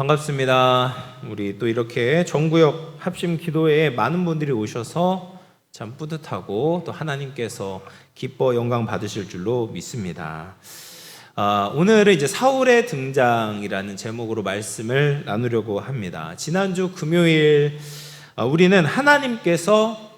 반갑습니다. 우리 또 이렇게 전구역 합심 기도회에 많은 분들이 오셔서 참 뿌듯하고 또 하나님께서 기뻐 영광 받으실 줄로 믿습니다. 오늘은 이제 사울의 등장이라는 제목으로 말씀을 나누려고 합니다. 지난주 금요일 우리는 하나님께서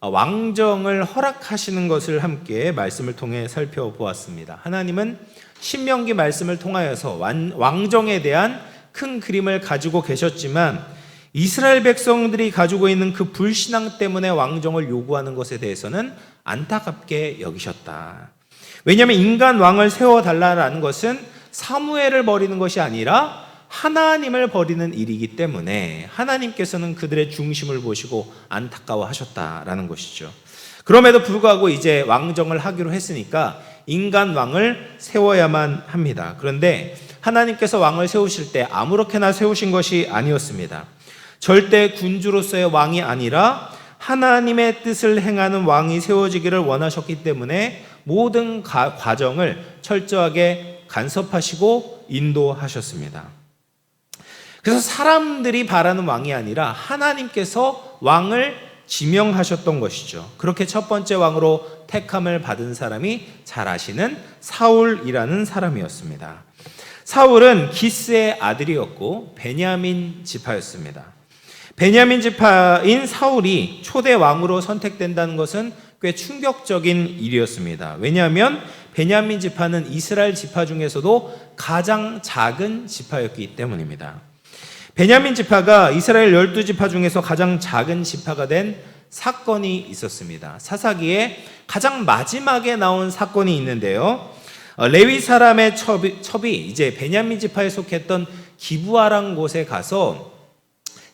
왕정을 허락하시는 것을 함께 말씀을 통해 살펴보았습니다. 하나님은 신명기 말씀을 통하여서 왕정에 대한 큰 그림을 가지고 계셨지만 이스라엘 백성들이 가지고 있는 그 불신앙 때문에 왕정을 요구하는 것에 대해서는 안타깝게 여기셨다. 왜냐하면 인간 왕을 세워달라는 것은 사무엘을 버리는 것이 아니라 하나님을 버리는 일이기 때문에 하나님께서는 그들의 중심을 보시고 안타까워하셨다라는 것이죠. 그럼에도 불구하고 이제 왕정을 하기로 했으니까 인간 왕을 세워야만 합니다. 그런데 하나님께서 왕을 세우실 때 아무렇게나 세우신 것이 아니었습니다. 절대 군주로서의 왕이 아니라 하나님의 뜻을 행하는 왕이 세워지기를 원하셨기 때문에 모든 과정을 철저하게 간섭하시고 인도하셨습니다. 그래서 사람들이 바라는 왕이 아니라 하나님께서 왕을 지명하셨던 것이죠. 그렇게 첫 번째 왕으로 택함을 받은 사람이 잘 아시는 사울이라는 사람이었습니다. 사울은 기스의 아들이었고 베냐민 지파였습니다. 베냐민 지파인 사울이 초대 왕으로 선택된다는 것은 꽤 충격적인 일이었습니다. 왜냐하면 베냐민 지파는 이스라엘 지파 중에서도 가장 작은 지파였기 때문입니다. 베냐민 지파가 이스라엘 12지파 중에서 가장 작은 지파가 된 사건이 있었습니다. 사사기에 가장 마지막에 나온 사건이 있는데요. 레위 사람의 첩이 이제 베냐민 지파에 속했던 기브아라는 곳에 가서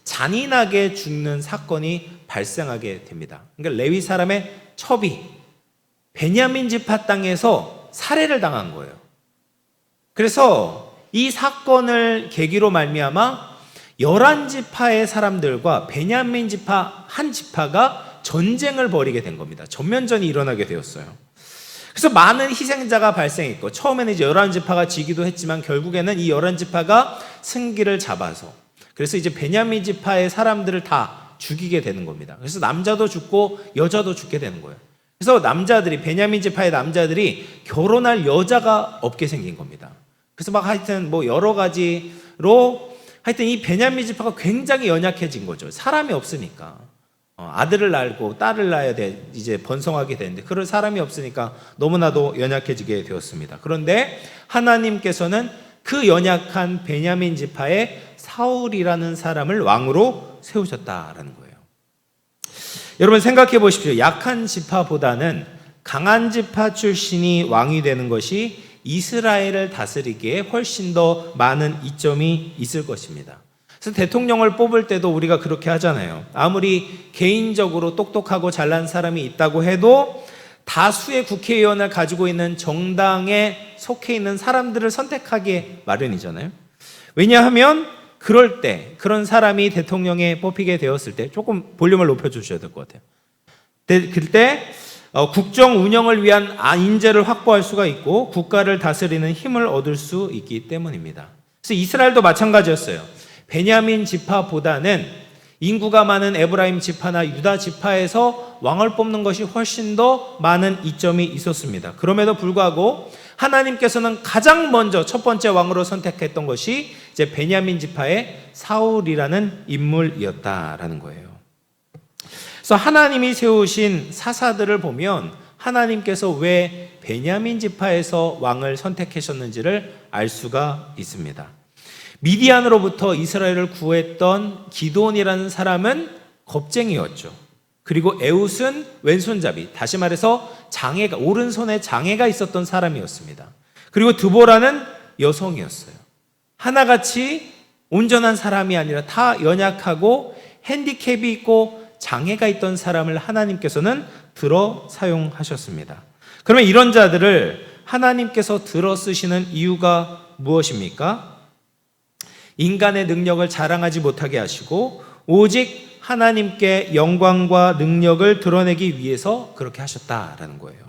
잔인하게 죽는 사건이 발생하게 됩니다. 그러니까 레위 사람의 첩이 베냐민 지파 땅에서 살해를 당한 거예요. 그래서 이 사건을 계기로 말미암아 11지파의 사람들과 베냐민 지파 한 지파가 전쟁을 벌이게 된 겁니다. 전면전이 일어나게 되었어요. 그래서 많은 희생자가 발생했고 처음에는 이제 11지파가 지기도 했지만 결국에는 이 11지파가 승기를 잡아서 그래서 이제 베냐민 지파의 사람들을 다 죽이게 되는 겁니다. 그래서 남자도 죽고 여자도 죽게 되는 거예요. 그래서 남자들이 베냐민 지파의 남자들이 결혼할 여자가 없게 생긴 겁니다. 그래서 막 하여튼 뭐 여러 가지로 하여튼 이 베냐민 지파가 굉장히 연약해진 거죠. 사람이 없으니까. 아들을 낳고 딸을 낳아야 돼 이제 번성하게 되는데 그럴 사람이 없으니까 너무나도 연약해지게 되었습니다. 그런데 하나님께서는 그 연약한 베냐민 지파의 사울이라는 사람을 왕으로 세우셨다라는 거예요. 여러분 생각해 보십시오. 약한 지파보다는 강한 지파 출신이 왕이 되는 것이 이스라엘을 다스리기에 훨씬 더 많은 이점이 있을 것입니다. 그래서 대통령을 뽑을 때도 우리가 그렇게 하잖아요. 아무리 개인적으로 똑똑하고 잘난 사람이 있다고 해도 다수의 국회의원을 가지고 있는 정당에 속해 있는 사람들을 선택하기에 마련이잖아요. 왜냐하면 그럴 때 그런 사람이 대통령에 뽑히게 되었을 때 조금 볼륨을 높여주셔야 될 것 같아요. 그때 국정 운영을 위한 인재를 확보할 수가 있고 국가를 다스리는 힘을 얻을 수 있기 때문입니다. 그래서 이스라엘도 마찬가지였어요. 베냐민 지파보다는 인구가 많은 에브라임 지파나 유다 지파에서 왕을 뽑는 것이 훨씬 더 많은 이점이 있었습니다. 그럼에도 불구하고 하나님께서는 가장 먼저 첫 번째 왕으로 선택했던 것이 이제 베냐민 지파의 사울이라는 인물이었다라는 거예요. 그래서 하나님이 세우신 사사들을 보면 하나님께서 왜 베냐민 지파에서 왕을 선택하셨는지를 알 수가 있습니다. 미디안으로부터 이스라엘을 구했던 기드온이라는 사람은 겁쟁이였죠. 그리고 에웃은 왼손잡이, 다시 말해서 장애가 오른손에 장애가 있었던 사람이었습니다. 그리고 드보라는 여성이었어요. 하나같이 온전한 사람이 아니라 다 연약하고 핸디캡이 있고 장애가 있던 사람을 하나님께서는 들어 사용하셨습니다. 그러면 이런 자들을 하나님께서 들어 쓰시는 이유가 무엇입니까? 인간의 능력을 자랑하지 못하게 하시고 오직 하나님께 영광과 능력을 드러내기 위해서 그렇게 하셨다라는 거예요.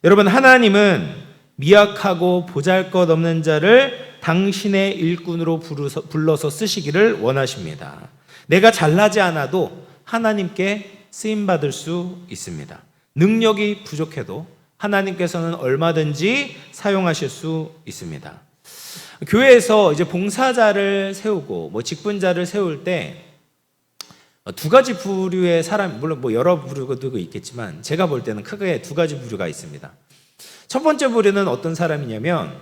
여러분, 하나님은 미약하고 보잘것없는 자를 당신의 일꾼으로 불러서 쓰시기를 원하십니다. 내가 잘나지 않아도 하나님께 쓰임받을 수 있습니다. 능력이 부족해도 하나님께서는 얼마든지 사용하실 수 있습니다. 교회에서 이제 봉사자를 세우고 직분자를 세울 때 두 가지 부류의 사람, 물론 여러 부류도 있겠지만 제가 볼 때는 크게 두 가지 부류가 있습니다. 첫 번째 부류는 어떤 사람이냐면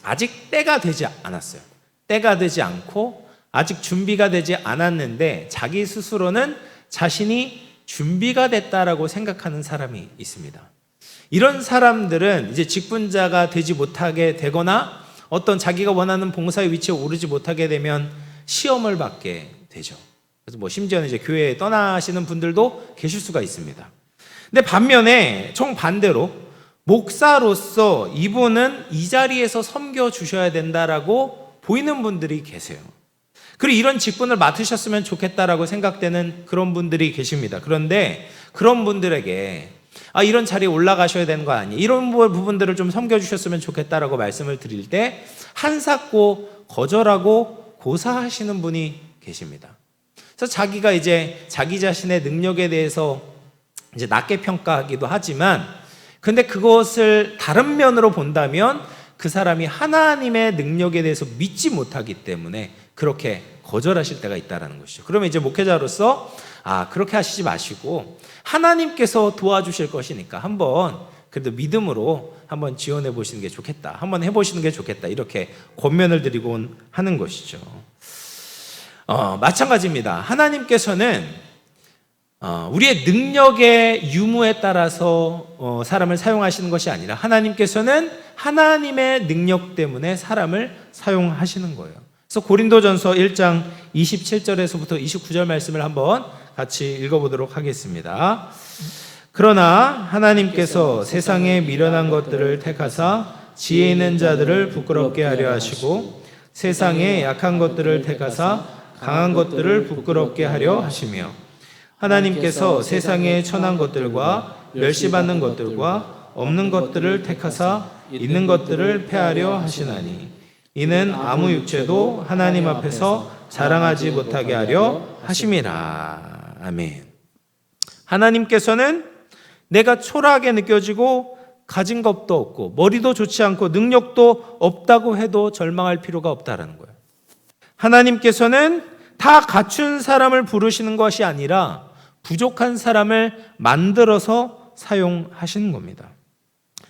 아직 때가 되지 않았어요. 때가 되지 않고 아직 준비가 되지 않았는데 자기 스스로는 자신이 준비가 됐다라고 생각하는 사람이 있습니다. 이런 사람들은 이제 직분자가 되지 못하게 되거나 어떤 자기가 원하는 봉사의 위치에 오르지 못하게 되면 시험을 받게 되죠. 그래서 심지어는 이제 교회에 떠나시는 분들도 계실 수가 있습니다. 근데 반면에 정반대로 목사로서 이분은 이 자리에서 섬겨 주셔야 된다라고 보이는 분들이 계세요. 그리고 이런 직분을 맡으셨으면 좋겠다라고 생각되는 그런 분들이 계십니다. 그런데 그런 분들에게 이런 자리에 올라가셔야 되는 거 아니에요? 이런 부분들을 좀 섬겨주셨으면 좋겠다라고 말씀을 드릴 때 한사코 거절하고 고사하시는 분이 계십니다. 그래서 자기가 이제 자기 자신의 능력에 대해서 이제 낮게 평가하기도 하지만 근데 그것을 다른 면으로 본다면 그 사람이 하나님의 능력에 대해서 믿지 못하기 때문에 그렇게 거절하실 때가 있다는 것이죠. 그러면 이제 목회자로서 그렇게 하시지 마시고 하나님께서 도와주실 것이니까 한번 그래도 믿음으로 한번 지원해 보시는 게 좋겠다. 한번 해보시는 게 좋겠다. 이렇게 권면을 드리고 하는 것이죠. 마찬가지입니다. 하나님께서는 우리의 능력의 유무에 따라서 사람을 사용하시는 것이 아니라 하나님께서는 하나님의 능력 때문에 사람을 사용하시는 거예요. 그래서 고린도전서 1장 27절에서부터 29절 말씀을 한번 같이 읽어보도록 하겠습니다. 그러나 하나님께서 세상에 미련한 것들을 택하사 지혜 있는 자들을 부끄럽게 하려 하시고 세상에 약한 것들을 택하사 강한 것들을 부끄럽게 하려 하시며 하나님께서 세상에 천한 것들과 멸시받는 것들과 없는 것들을 택하사 있는 것들을 폐하려 하시나니 이는 아무 육체도 하나님 앞에서 자랑하지 못하게 하려 하심이라. 아멘. 하나님께서는 내가 초라하게 느껴지고 가진 것도 없고 머리도 좋지 않고 능력도 없다고 해도 절망할 필요가 없다라는 거예요. 하나님께서는 다 갖춘 사람을 부르시는 것이 아니라 부족한 사람을 만들어서 사용하시는 겁니다.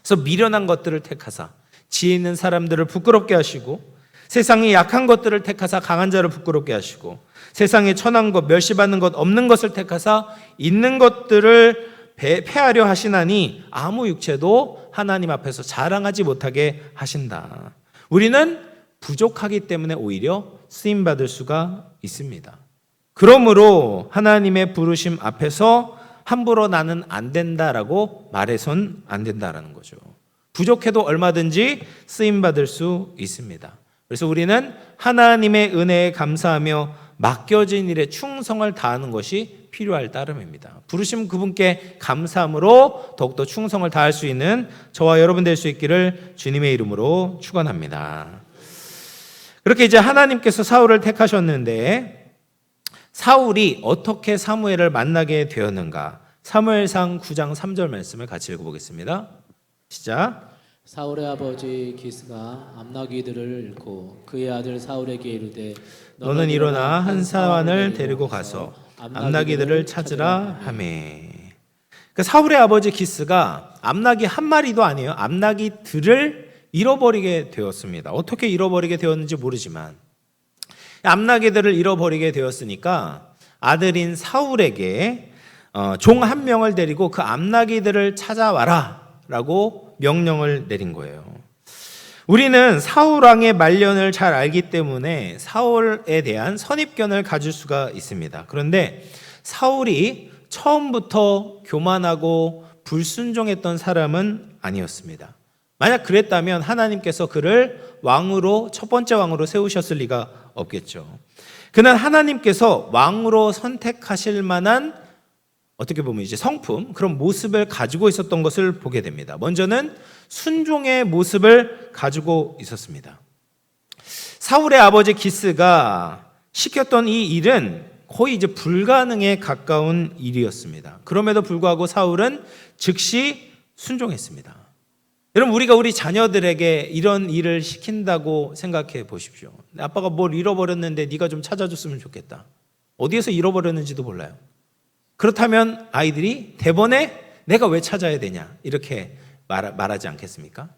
그래서 미련한 것들을 택하사 지혜 있는 사람들을 부끄럽게 하시고 세상에 약한 것들을 택하사 강한 자를 부끄럽게 하시고 세상에 천한 것, 멸시받는 것, 없는 것을 택하사 있는 것들을 폐하려 하시나니 아무 육체도 하나님 앞에서 자랑하지 못하게 하신다. 우리는 부족하기 때문에 오히려 쓰임받을 수가 있습니다. 그러므로 하나님의 부르심 앞에서 함부로 나는 안 된다라고 말해선 안 된다라는 거죠. 부족해도 얼마든지 쓰임받을 수 있습니다. 그래서 우리는 하나님의 은혜에 감사하며 맡겨진 일에 충성을 다하는 것이 필요할 따름입니다. 부르심 그분께 감사함으로 더욱더 충성을 다할 수 있는 저와 여러분 될 수 있기를 주님의 이름으로 축원합니다. 그렇게 이제 하나님께서 사울을 택하셨는데 사울이 어떻게 사무엘을 만나게 되었는가? 사무엘상 9장 3절 말씀을 같이 읽어보겠습니다. 시작. 사울의 아버지 기스가 암나귀들을 잃고 그의 아들 사울에게 이르되 너는 일어나 한 사환을 데리고 가서 암나귀들을 찾으라 하매. 그러니까 사울의 아버지 기스가 암나귀 한 마리도 아니에요. 암나귀들을 잃어버리게 되었습니다. 어떻게 잃어버리게 되었는지 모르지만 암나귀들을 잃어버리게 되었으니까 아들인 사울에게 종 한 명을 데리고 그 암나귀들을 찾아와라 라고 명령을 내린 거예요. 우리는 사울 왕의 말년을 잘 알기 때문에 사울에 대한 선입견을 가질 수가 있습니다. 그런데 사울이 처음부터 교만하고 불순종했던 사람은 아니었습니다. 만약 그랬다면 하나님께서 그를 왕으로 첫 번째 왕으로 세우셨을 리가 없겠죠. 그는 하나님께서 왕으로 선택하실 만한 어떻게 보면 이제 성품, 그런 모습을 가지고 있었던 것을 보게 됩니다. 먼저는 순종의 모습을 가지고 있었습니다. 사울의 아버지 기스가 시켰던 이 일은 거의 이제 불가능에 가까운 일이었습니다. 그럼에도 불구하고 사울은 즉시 순종했습니다. 여러분, 우리가 우리 자녀들에게 이런 일을 시킨다고 생각해 보십시오. 아빠가 뭘 잃어버렸는데 네가 좀 찾아줬으면 좋겠다. 어디에서 잃어버렸는지도 몰라요. 그렇다면 아이들이 대번에 내가 왜 찾아야 되냐 이렇게 말하지 않겠습니까?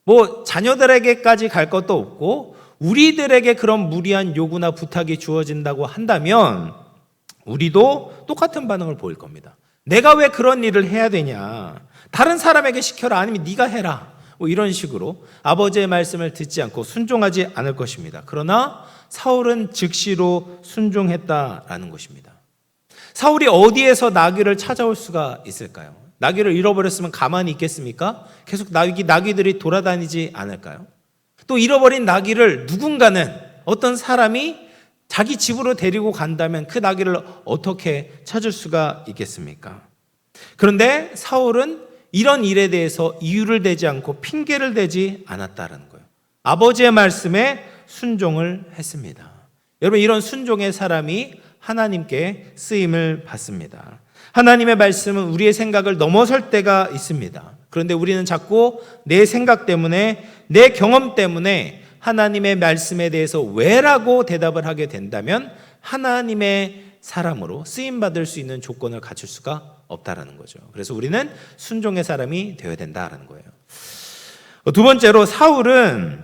뭐 자녀들에게까지 갈 것도 없고 우리들에게 그런 무리한 요구나 부탁이 주어진다고 한다면 우리도 똑같은 반응을 보일 겁니다. 내가 왜 그런 일을 해야 되냐? 다른 사람에게 시켜라, 아니면 네가 해라. 뭐 이런 식으로 아버지의 말씀을 듣지 않고 순종하지 않을 것입니다. 그러나 사울은 즉시로 순종했다라는 것입니다. 사울이 어디에서 나귀를 찾아올 수가 있을까요? 나귀를 잃어버렸으면 가만히 있겠습니까? 계속 나귀들이 돌아다니지 않을까요? 또 잃어버린 나귀를 누군가는, 어떤 사람이 자기 집으로 데리고 간다면 그 나귀를 어떻게 찾을 수가 있겠습니까? 그런데 사울은 이런 일에 대해서 이유를 대지 않고 핑계를 대지 않았다는 거예요. 아버지의 말씀에 순종을 했습니다. 여러분, 이런 순종의 사람이 하나님께 쓰임을 받습니다. 하나님의 말씀은 우리의 생각을 넘어설 때가 있습니다. 그런데 우리는 자꾸 내 생각 때문에, 내 경험 때문에 하나님의 말씀에 대해서 왜라고 대답을 하게 된다면 하나님의 사람으로 쓰임받을 수 있는 조건을 갖출 수가 없다라는 거죠. 그래서 우리는 순종의 사람이 되어야 된다라는 거예요. 두 번째로, 사울은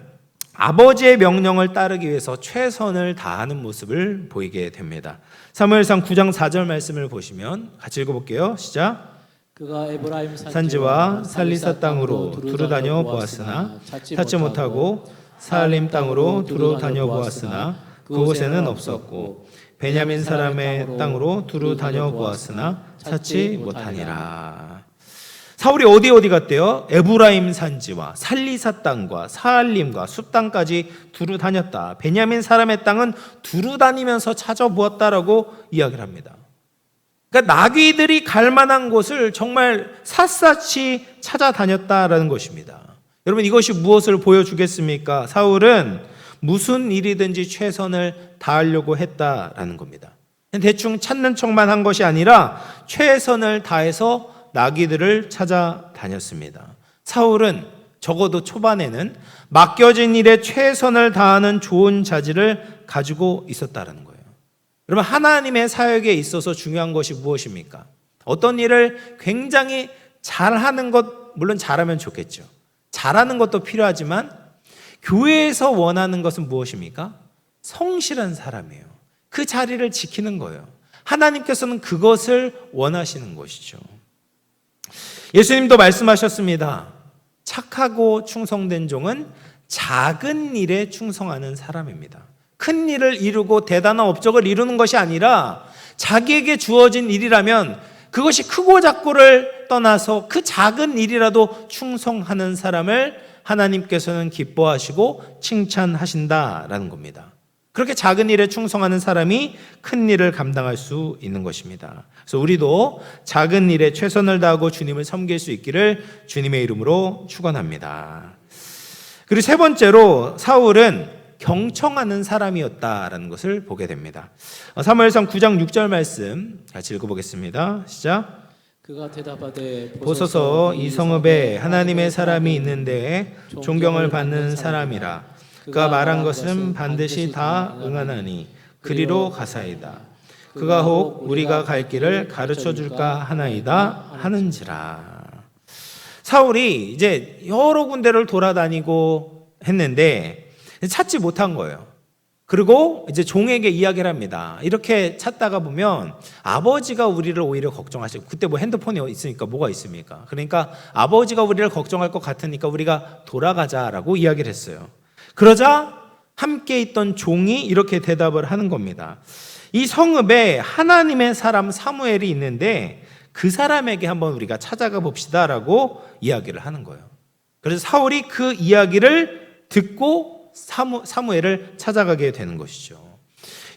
아버지의 명령을 따르기 위해서 최선을 다하는 모습을 보이게 됩니다. 사무엘상 9장 4절 말씀을 보시면 같이 읽어볼게요. 시작. 그가 에브라임 산지와 살리사 땅으로 두루 다녀 보았으나 찾지 못하고 사알림 땅으로 두루 다녀 보았으나 그곳에는 없었고 베냐민 사람의 땅으로 두루 다녀 보았으나 찾지 못하니라. 사울이 어디 갔대요? 에브라임 산지와 살리사 땅과 사알림과 숲 땅까지 두루 다녔다. 베냐민 사람의 땅은 두루 다니면서 찾아보았다라고 이야기를 합니다. 그러니까 나귀들이 갈 만한 곳을 정말 샅샅이 찾아다녔다라는 것입니다. 여러분, 이것이 무엇을 보여주겠습니까? 사울은 무슨 일이든지 최선을 다하려고 했다라는 겁니다. 대충 찾는 척만 한 것이 아니라 최선을 다해서 나귀들을 찾아다녔습니다. 사울은 적어도 초반에는 맡겨진 일에 최선을 다하는 좋은 자질을 가지고 있었다는 거예요. 여러분, 하나님의 사역에 있어서 중요한 것이 무엇입니까? 어떤 일을 굉장히 잘하는 것, 물론 잘하면 좋겠죠. 잘하는 것도 필요하지만 교회에서 원하는 것은 무엇입니까? 성실한 사람이에요. 그 자리를 지키는 거예요. 하나님께서는 그것을 원하시는 것이죠. 예수님도 말씀하셨습니다. 착하고 충성된 종은 작은 일에 충성하는 사람입니다. 큰 일을 이루고 대단한 업적을 이루는 것이 아니라 자기에게 주어진 일이라면 그것이 크고 작고를 떠나서 그 작은 일이라도 충성하는 사람을 하나님께서는 기뻐하시고 칭찬하신다라는 겁니다. 그렇게 작은 일에 충성하는 사람이 큰 일을 감당할 수 있는 것입니다. 그래서 우리도 작은 일에 최선을 다하고 주님을 섬길 수 있기를 주님의 이름으로 축원합니다. 그리고 세 번째로, 사울은 경청하는 사람이었다라는 것을 보게 됩니다. 사무엘상 9장 6절 말씀 같이 읽어보겠습니다. 시작. 그가 대답하되 보소서, 이 성읍에 하나님의 사람이 있는데 존경을 받는 사람이라. 그가 말한 것은 반드시 다 응하나니 그리로 가사이다. 그가 혹 우리가 갈 길을 가르쳐 줄까 하나이다 하는지라. 사울이 이제 여러 군데를 돌아다니고 했는데 찾지 못한 거예요. 그리고 이제 종에게 이야기를 합니다. 이렇게 찾다가 보면 아버지가 우리를 오히려 걱정하시고, 그때 뭐 핸드폰이 있으니까 뭐가 있습니까? 그러니까 아버지가 우리를 걱정할 것 같으니까 우리가 돌아가자라고 이야기를 했어요. 그러자 함께 있던 종이 이렇게 대답을 하는 겁니다. 이 성읍에 하나님의 사람 사무엘이 있는데 그 사람에게 한번 우리가 찾아가 봅시다라고 이야기를 하는 거예요. 그래서 사울이 그 이야기를 듣고 사무엘을 찾아가게 되는 것이죠.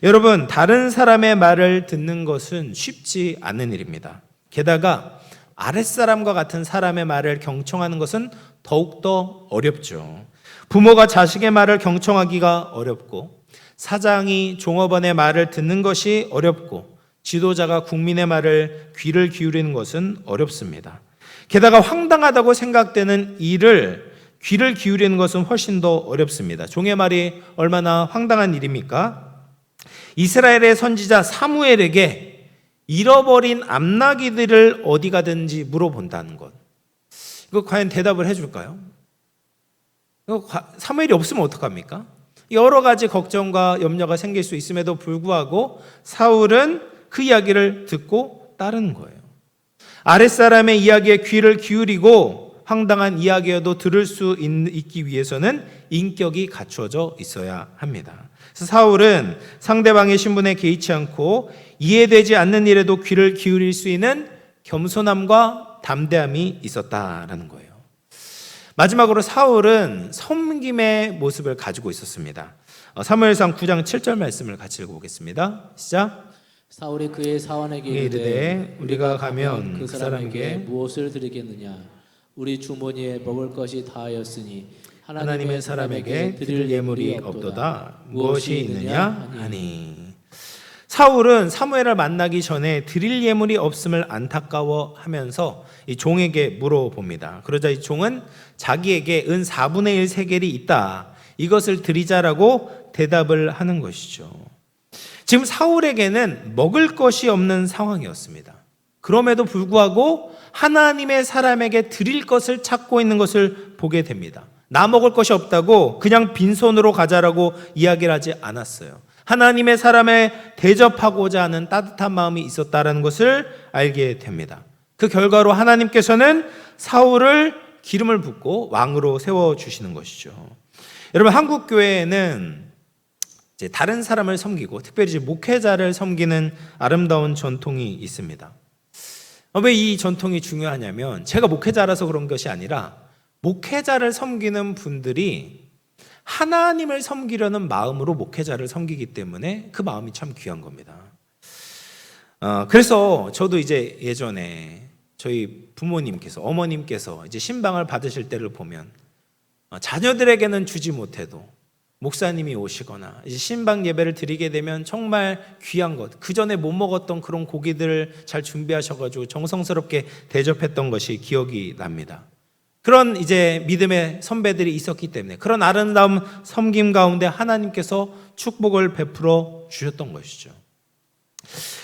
여러분, 다른 사람의 말을 듣는 것은 쉽지 않은 일입니다. 게다가 아랫사람과 같은 사람의 말을 경청하는 것은 더욱더 어렵죠. 부모가 자식의 말을 경청하기가 어렵고 사장이 종업원의 말을 듣는 것이 어렵고 지도자가 국민의 말을 귀를 기울이는 것은 어렵습니다. 게다가 황당하다고 생각되는 일을 귀를 기울이는 것은 훨씬 더 어렵습니다. 종의 말이 얼마나 황당한 일입니까? 이스라엘의 선지자 사무엘에게 잃어버린 암나기들을 어디 가든지 물어본다는 것. 이거 과연 대답을 해줄까요? 사무엘이 없으면 어떡합니까? 여러 가지 걱정과 염려가 생길 수 있음에도 불구하고 사울은 그 이야기를 듣고 따르는 거예요. 아랫사람의 이야기에 귀를 기울이고 황당한 이야기여도 들을 수 있기 위해서는 인격이 갖추어져 있어야 합니다. 그래서 사울은 상대방의 신분에 개의치 않고 이해되지 않는 일에도 귀를 기울일 수 있는 겸손함과 담대함이 있었다라는 거예요. 마지막으로 사울은 섬김의 모습을 가지고 있었습니다. 사무엘상 9장 7절 말씀을 같이 읽어보겠습니다. 시작. 사울이 그의 사원에게 이르되 우리가 가면 그 사람에게 무엇을 드리겠느냐? 우리 주머니에 먹을 것이 다하였으니 하나님의 사람에게 드릴 예물이 없도다. 무엇이 있느냐 하니. 사울은 사무엘을 만나기 전에 드릴 예물이 없음을 안타까워하면서 이 종에게 물어봅니다. 그러자 이 종은 자기에게 은 4분의 1 세겔이 있다. 이것을 드리자라고 대답을 하는 것이죠. 지금 사울에게는 먹을 것이 없는 상황이었습니다. 그럼에도 불구하고 하나님의 사람에게 드릴 것을 찾고 있는 것을 보게 됩니다. 나 먹을 것이 없다고 그냥 빈손으로 가자라고 이야기를 하지 않았어요. 하나님의 사람에 대접하고자 하는 따뜻한 마음이 있었다는 것을 알게 됩니다. 그 결과로 하나님께서는 사울을 기름을 붓고 왕으로 세워주시는 것이죠. 여러분, 한국 교회에는 이제 다른 사람을 섬기고 특별히 이제 목회자를 섬기는 아름다운 전통이 있습니다. 왜 이 전통이 중요하냐면 제가 목회자라서 그런 것이 아니라 목회자를 섬기는 분들이 하나님을 섬기려는 마음으로 목회자를 섬기기 때문에 그 마음이 참 귀한 겁니다. 그래서 저도 이제 예전에 저희 부모님께서 어머님께서 이제 신방을 받으실 때를 보면 자녀들에게는 주지 못해도 목사님이 오시거나 이제 신방 예배를 드리게 되면 정말 귀한 것, 그 전에 못 먹었던 그런 고기들을 잘 준비하셔가지고 정성스럽게 대접했던 것이 기억이 납니다. 그런 이제 믿음의 선배들이 있었기 때문에 그런 아름다운 섬김 가운데 하나님께서 축복을 베풀어 주셨던 것이죠.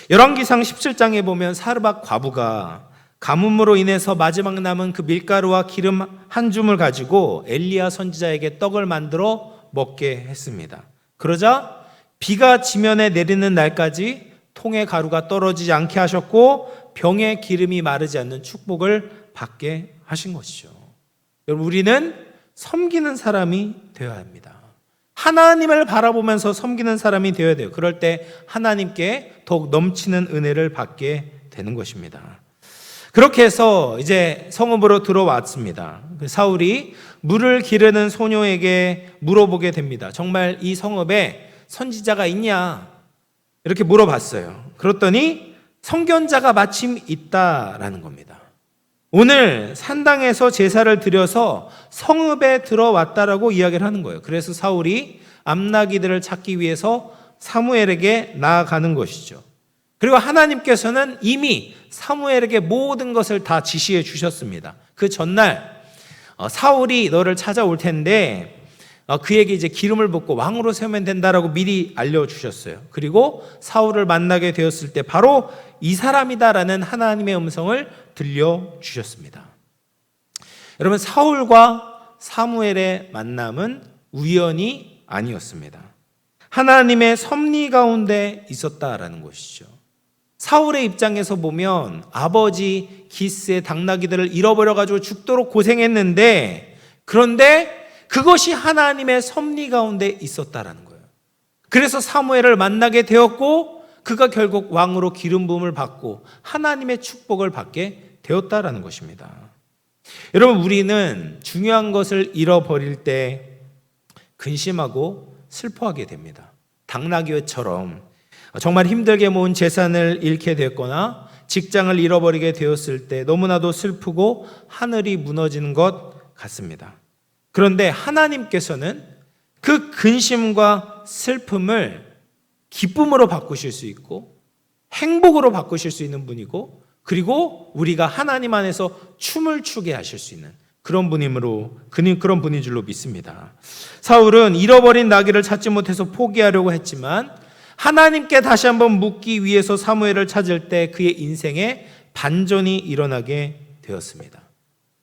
열왕기상 17장에 보면 사르밧 과부가 가뭄으로 인해서 마지막 남은 그 밀가루와 기름 한 줌을 가지고 엘리야 선지자에게 떡을 만들어 먹게 했습니다. 그러자 비가 지면에 내리는 날까지 통의 가루가 떨어지지 않게 하셨고 병에 기름이 마르지 않는 축복을 받게 하신 것이죠. 여러분, 우리는 섬기는 사람이 되어야 합니다. 하나님을 바라보면서 섬기는 사람이 되어야 돼요. 그럴 때 하나님께 더욱 넘치는 은혜를 받게 되는 것입니다. 그렇게 해서 이제 성읍으로 들어왔습니다. 사울이 물을 기르는 소녀에게 물어보게 됩니다. 정말 이 성읍에 선지자가 있냐? 이렇게 물어봤어요. 그랬더니 선견자가 마침 있다라는 겁니다. 오늘 산당에서 제사를 드려서 성읍에 들어왔다라고 이야기를 하는 거예요. 그래서 사울이 암나기들을 찾기 위해서 사무엘에게 나아가는 것이죠. 그리고 하나님께서는 이미 사무엘에게 모든 것을 다 지시해 주셨습니다. 그 전날 사울이 너를 찾아올 텐데 그에게 이제 기름을 붓고 왕으로 세우면 된다라고 미리 알려주셨어요. 그리고 사울을 만나게 되었을 때 바로 이 사람이다라는 하나님의 음성을 들려주셨습니다. 여러분, 사울과 사무엘의 만남은 우연이 아니었습니다. 하나님의 섭리 가운데 있었다라는 것이죠. 사울의 입장에서 보면 아버지 기스의 당나귀들을 잃어버려가지고 죽도록 고생했는데 그런데 그것이 하나님의 섭리 가운데 있었다라는 거예요. 그래서 사무엘을 만나게 되었고 그가 결국 왕으로 기름 부음을 받고 하나님의 축복을 받게 되었다라는 것입니다. 여러분, 우리는 중요한 것을 잃어버릴 때 근심하고 슬퍼하게 됩니다. 당나귀처럼 정말 힘들게 모은 재산을 잃게 됐거나 직장을 잃어버리게 되었을 때 너무나도 슬프고 하늘이 무너지는 것 같습니다. 그런데 하나님께서는 그 근심과 슬픔을 기쁨으로 바꾸실 수 있고 행복으로 바꾸실 수 있는 분이고, 그리고 우리가 하나님 안에서 춤을 추게 하실 수 있는 그런 그런 분인 줄로 믿습니다. 사울은 잃어버린 나귀를 찾지 못해서 포기하려고 했지만 하나님께 다시 한번 묻기 위해서 사무엘을 찾을 때 그의 인생에 반전이 일어나게 되었습니다.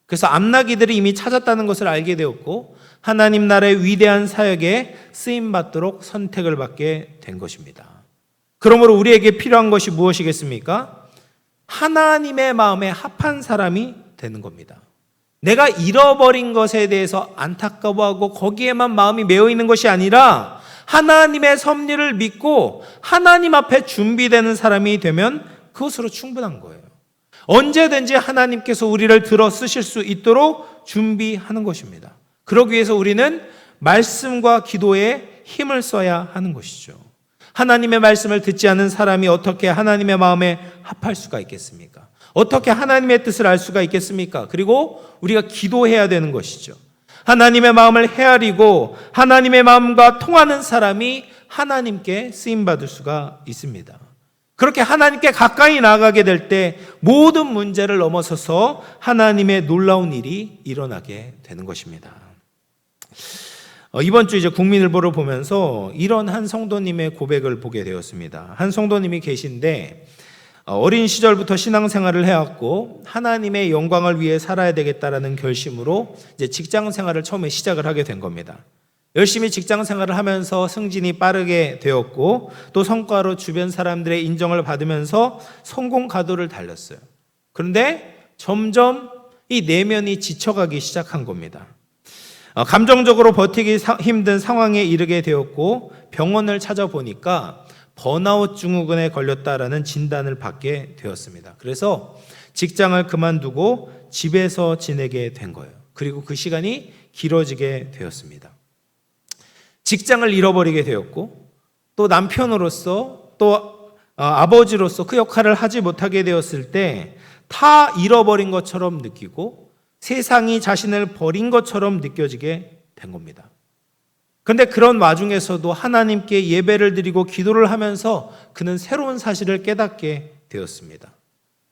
그래서 암나귀들이 이미 찾았다는 것을 알게 되었고 하나님 나라의 위대한 사역에 쓰임받도록 선택을 받게 된 것입니다. 그러므로 우리에게 필요한 것이 무엇이겠습니까? 하나님의 마음에 합한 사람이 되는 겁니다. 내가 잃어버린 것에 대해서 안타까워하고 거기에만 마음이 메어 있는 것이 아니라 하나님의 섭리를 믿고 하나님 앞에 준비되는 사람이 되면 그것으로 충분한 거예요. 언제든지 하나님께서 우리를 들어 쓰실 수 있도록 준비하는 것입니다. 그러기 위해서 우리는 말씀과 기도에 힘을 써야 하는 것이죠. 하나님의 말씀을 듣지 않은 사람이 어떻게 하나님의 마음에 합할 수가 있겠습니까? 어떻게 하나님의 뜻을 알 수가 있겠습니까? 그리고 우리가 기도해야 되는 것이죠. 하나님의 마음을 헤아리고 하나님의 마음과 통하는 사람이 하나님께 쓰임받을 수가 있습니다. 그렇게 하나님께 가까이 나아가게 될 때 모든 문제를 넘어서서 하나님의 놀라운 일이 일어나게 되는 것입니다. 이번 주 이제 국민일보를 보면서 이런 한 성도님의 고백을 보게 되었습니다. 한 성도님이 계신데 어린 시절부터 신앙생활을 해왔고 하나님의 영광을 위해 살아야 되겠다라는 결심으로 이제 직장생활을 처음에 시작을 하게 된 겁니다. 열심히 직장생활을 하면서 승진이 빠르게 되었고 또 성과로 주변 사람들의 인정을 받으면서 성공 가도를 달렸어요. 그런데 점점 이 내면이 지쳐가기 시작한 겁니다. 감정적으로 버티기 힘든 상황에 이르게 되었고 병원을 찾아보니까 번아웃 증후군에 걸렸다라는 진단을 받게 되었습니다. 그래서 직장을 그만두고 집에서 지내게 된 거예요. 그리고 그 시간이 길어지게 되었습니다. 직장을 잃어버리게 되었고 또 남편으로서 또 아버지로서 그 역할을 하지 못하게 되었을 때 다 잃어버린 것처럼 느끼고 세상이 자신을 버린 것처럼 느껴지게 된 겁니다. 그런데 그런 와중에서도 하나님께 예배를 드리고 기도를 하면서 그는 새로운 사실을 깨닫게 되었습니다.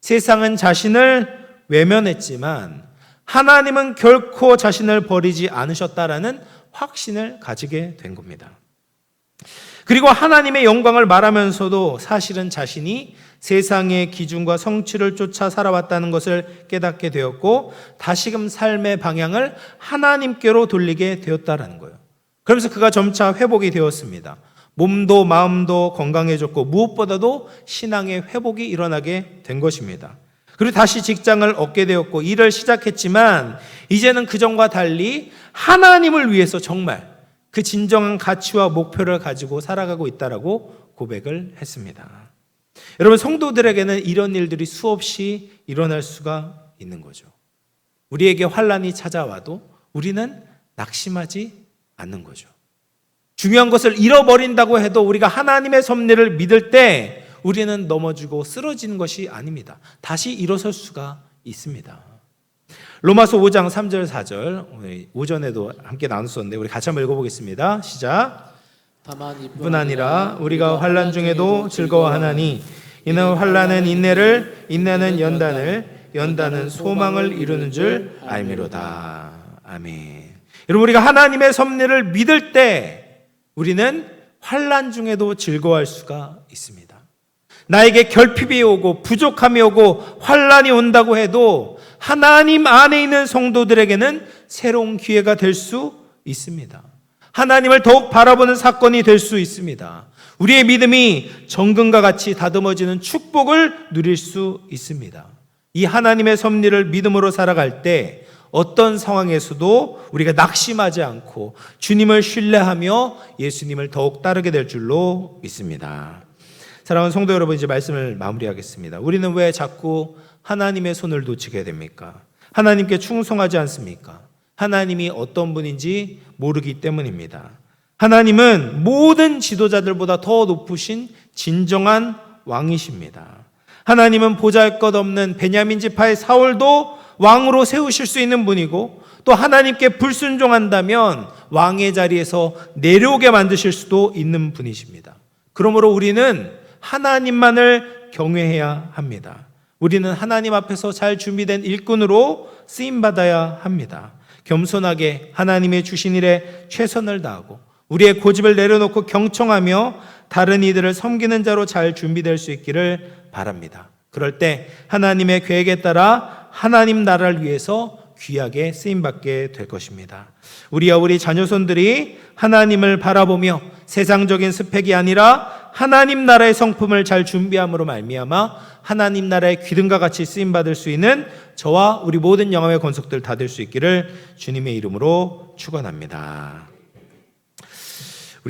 세상은 자신을 외면했지만 하나님은 결코 자신을 버리지 않으셨다라는 확신을 가지게 된 겁니다. 그리고 하나님의 영광을 말하면서도 사실은 자신이 세상의 기준과 성취를 쫓아 살아왔다는 것을 깨닫게 되었고 다시금 삶의 방향을 하나님께로 돌리게 되었다라는 거예요. 그러면서 그가 점차 회복이 되었습니다. 몸도 마음도 건강해졌고 무엇보다도 신앙의 회복이 일어나게 된 것입니다. 그리고 다시 직장을 얻게 되었고 일을 시작했지만 이제는 그전과 달리 하나님을 위해서 정말 그 진정한 가치와 목표를 가지고 살아가고 있다라고 고백을 했습니다. 여러분, 성도들에게는 이런 일들이 수없이 일어날 수가 있는 거죠. 우리에게 환난이 찾아와도 우리는 낙심하지 않는 거죠. 중요한 것을 잃어버린다고 해도 우리가 하나님의 섭리를 믿을 때 우리는 넘어지고 쓰러지는 것이 아닙니다. 다시 일어설 수가 있습니다. 로마서 5장 3절 4절 오전에도 함께 나눴었는데 우리 같이 한번 읽어보겠습니다. 시작. 다만 뿐 아니라 우리가 환난 중에도 즐거워하나니 이는 환난은 인내를, 인내는 연단을, 연단은 소망을 이루는 줄 알미로다. 아멘. 여러분, 우리가 하나님의 섭리를 믿을 때 우리는 환난 중에도 즐거워할 수가 있습니다. 나에게 결핍이 오고 부족함이 오고 환난이 온다고 해도 하나님 안에 있는 성도들에게는 새로운 기회가 될 수 있습니다. 하나님을 더욱 바라보는 사건이 될 수 있습니다. 우리의 믿음이 정금과 같이 다듬어지는 축복을 누릴 수 있습니다. 이 하나님의 섭리를 믿음으로 살아갈 때 어떤 상황에서도 우리가 낙심하지 않고 주님을 신뢰하며 예수님을 더욱 따르게 될 줄로 믿습니다. 사랑하는 성도 여러분, 이제 말씀을 마무리하겠습니다. 우리는 왜 자꾸 하나님의 손을 놓치게 됩니까? 하나님께 충성하지 않습니까? 하나님이 어떤 분인지 모르기 때문입니다. 하나님은 모든 지도자들보다 더 높으신 진정한 왕이십니다. 하나님은 보잘것없는 베냐민 지파의 사울도 왕으로 세우실 수 있는 분이고 또 하나님께 불순종한다면 왕의 자리에서 내려오게 만드실 수도 있는 분이십니다. 그러므로 우리는 하나님만을 경외해야 합니다. 우리는 하나님 앞에서 잘 준비된 일꾼으로 쓰임받아야 합니다. 겸손하게 하나님의 주신 일에 최선을 다하고 우리의 고집을 내려놓고 경청하며 다른 이들을 섬기는 자로 잘 준비될 수 있기를 바랍니다. 그럴 때 하나님의 계획에 따라 하나님 나라를 위해서 귀하게 쓰임받게 될 것입니다. 우리와 우리 자녀손들이 하나님을 바라보며 세상적인 스펙이 아니라 하나님 나라의 성품을 잘 준비함으로 말미암아 하나님 나라의 기둥과 같이 쓰임받을 수 있는 저와 우리 모든 영혼의 권속들 다 될 수 있기를 주님의 이름으로 축원합니다.